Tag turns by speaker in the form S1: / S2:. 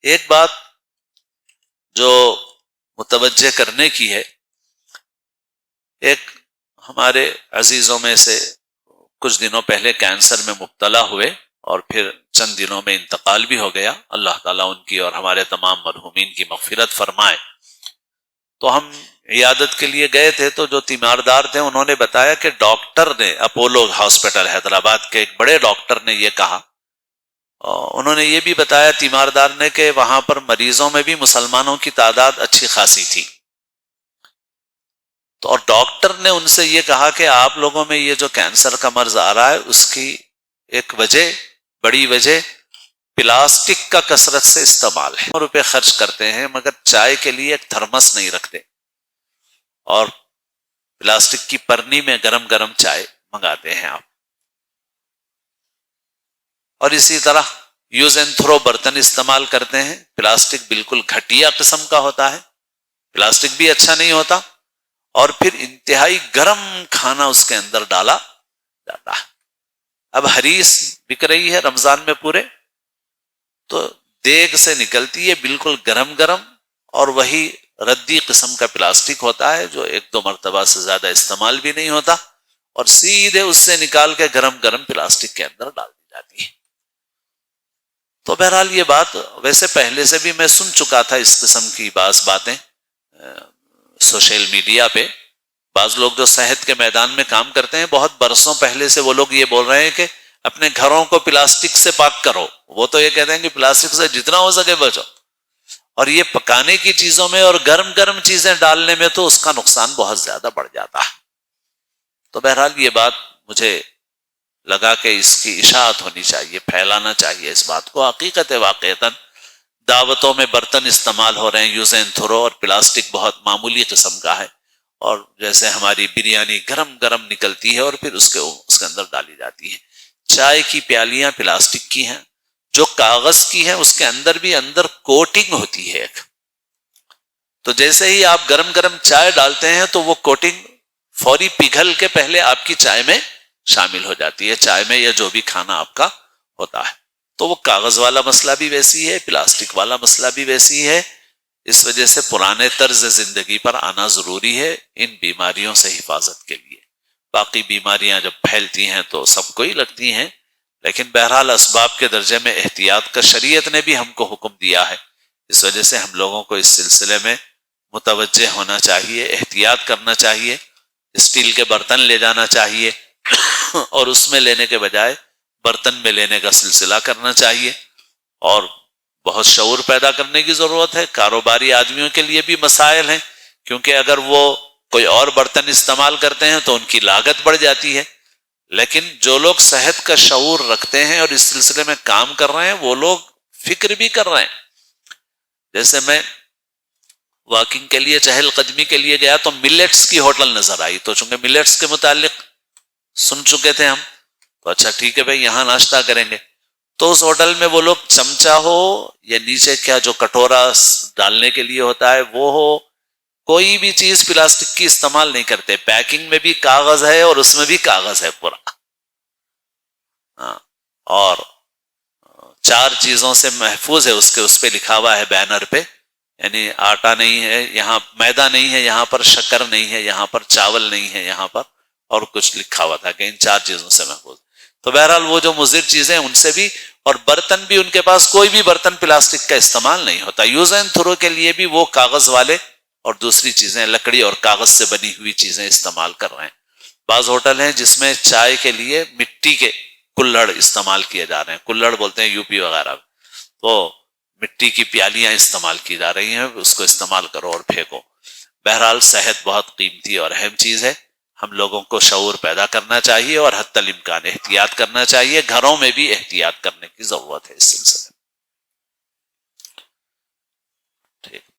S1: ایک بات جو متوجہ کرنے کی ہے، ایک ہمارے عزیزوں میں سے کچھ دنوں پہلے کینسر میں مبتلا ہوئے اور پھر چند دنوں میں انتقال بھی ہو گیا، اللہ تعالیٰ ان کی اور ہمارے تمام مرحومین کی مغفرت فرمائے۔ تو ہم عیادت کے لیے گئے تھے، تو جو تیماردار تھے انہوں نے بتایا کہ ڈاکٹر نے، اپولو ہاسپٹل حیدرآباد کے ایک بڑے ڈاکٹر نے یہ کہا، انہوں نے یہ بھی بتایا تیماردار نے کہ وہاں پر مریضوں میں بھی مسلمانوں کی تعداد اچھی خاصی تھی، تو اور ڈاکٹر نے ان سے یہ کہا کہ آپ لوگوں میں یہ جو کینسر کا مرض آ رہا ہے اس کی ایک وجہ، بڑی وجہ پلاسٹک کا کثرت سے استعمال ہے۔ روپے خرچ کرتے ہیں مگر چائے کے لیے ایک تھرمس نہیں رکھتے، اور پلاسٹک کی پرنی میں گرم گرم چائے منگاتے ہیں آپ۔ اور اسی طرح یوز اینڈ تھرو برتن استعمال کرتے ہیں، پلاسٹک بالکل گھٹیا قسم کا ہوتا ہے، پلاسٹک بھی اچھا نہیں ہوتا، اور پھر انتہائی گرم کھانا اس کے اندر ڈالا جاتا ہے۔ اب حریص بک رہی ہے رمضان میں پورے، تو دیگ سے نکلتی ہے بالکل گرم گرم، اور وہی ردی قسم کا پلاسٹک ہوتا ہے جو ایک دو مرتبہ سے زیادہ استعمال بھی نہیں ہوتا، اور سیدھے اس سے نکال کے گرم گرم پلاسٹک کے اندر ڈال دی جاتی ہے۔ تو بہرحال یہ بات ویسے پہلے سے بھی میں سن چکا تھا، اس قسم کی بعض باتیں سوشل میڈیا پہ۔ بعض لوگ جو صحت کے میدان میں کام کرتے ہیں، بہت برسوں پہلے سے وہ لوگ یہ بول رہے ہیں کہ اپنے گھروں کو پلاسٹک سے پاک کرو، وہ تو یہ کہتے ہیں کہ پلاسٹک سے جتنا ہو سکے بچو، اور یہ پکانے کی چیزوں میں اور گرم گرم چیزیں ڈالنے میں تو اس کا نقصان بہت زیادہ بڑھ جاتا ہے۔ تو بہرحال یہ بات مجھے لگا کہ اس کی اشاعت ہونی چاہیے، پھیلانا چاہیے اس بات کو۔ حقیقت واقعتاً دعوتوں میں برتن استعمال ہو رہے ہیں یوز اینڈ تھرو، اور پلاسٹک بہت معمولی قسم کا ہے، اور جیسے ہماری بریانی گرم گرم نکلتی ہے اور پھر اس کے اندر ڈالی جاتی ہے۔ چائے کی پیالیاں پلاسٹک کی ہیں، جو کاغذ کی ہیں اس کے اندر بھی اندر کوٹنگ ہوتی ہے ایک، تو جیسے ہی آپ گرم گرم چائے ڈالتے ہیں تو وہ کوٹنگ فوری پگھل کے پہلے آپ کی چائے میں شامل ہو جاتی ہے، چائے میں یا جو بھی کھانا آپ کا ہوتا ہے۔ تو وہ کاغذ والا مسئلہ بھی ویسی ہے، پلاسٹک والا مسئلہ بھی ویسی ہے۔ اس وجہ سے پرانے طرز زندگی پر آنا ضروری ہے ان بیماریوں سے حفاظت کے لیے۔ باقی بیماریاں جب پھیلتی ہیں تو سب کو ہی لگتی ہیں، لیکن بہرحال اسباب کے درجے میں احتیاط کا شریعت نے بھی ہم کو حکم دیا ہے، اس وجہ سے ہم لوگوں کو اس سلسلے میں متوجہ ہونا چاہیے، احتیاط کرنا چاہیے، اسٹیل کے برتن لے جانا چاہیے اور اس میں لینے کے بجائے برتن میں لینے کا سلسلہ کرنا چاہیے، اور بہت شعور پیدا کرنے کی ضرورت ہے۔ کاروباری آدمیوں کے لیے بھی مسائل ہیں، کیونکہ اگر وہ کوئی اور برتن استعمال کرتے ہیں تو ان کی لاگت بڑھ جاتی ہے، لیکن جو لوگ صحت کا شعور رکھتے ہیں اور اس سلسلے میں کام کر رہے ہیں وہ لوگ فکر بھی کر رہے ہیں۔ جیسے میں واکنگ کے لیے، چہل قدمی کے لیے گیا تو ملیٹس کی ہوٹل نظر آئی، تو چونکہ ملیٹس کے متعلق سن چکے تھے ہم، تو اچھا ٹھیک ہے بھائی یہاں ناشتہ کریں گے، تو اس ہوٹل میں وہ لوگ چمچہ ہو یا نیچے کیا جو کٹورا ڈالنے کے لیے ہوتا ہے وہ ہو، کوئی بھی چیز پلاسٹک کی استعمال نہیں کرتے، پیکنگ میں بھی کاغذ ہے اور اس میں بھی کاغذ ہے پورا، اور 4 چیزوں سے محفوظ ہے، اس پہ لکھا ہوا ہے بینر پہ، یعنی آٹا نہیں ہے یہاں، میدا نہیں ہے یہاں پر، شکر نہیں ہے یہاں پر، چاول نہیں ہے یہاں پر، اور کچھ لکھا ہوا تھا کہ ان 4 چیزوں سے محفوظ۔ تو بہرحال وہ جو مضر چیزیں ان سے بھی، اور برتن بھی ان کے پاس کوئی بھی برتن پلاسٹک کا استعمال نہیں ہوتا، یوز اینڈ تھرو کے لیے بھی وہ کاغذ والے اور دوسری چیزیں لکڑی اور کاغذ سے بنی ہوئی چیزیں استعمال کر رہے ہیں۔ بعض ہوٹل ہیں جس میں چائے کے لیے مٹی کے کلہڑ استعمال کیے جا رہے ہیں، کلہڑ بولتے ہیں یوپی وغیرہ، تو مٹی کی پیالیاں استعمال کی جا رہی ہیں، اس کو استعمال کرو اور پھینکو۔ بہرحال صحت بہت قیمتی اور اہم چیز ہے، ہم لوگوں کو شعور پیدا کرنا چاہیے اور حتی الامکان احتیاط کرنا چاہیے، گھروں میں بھی احتیاط کرنے کی ضرورت ہے اس سلسلے میں۔ ٹھیک۔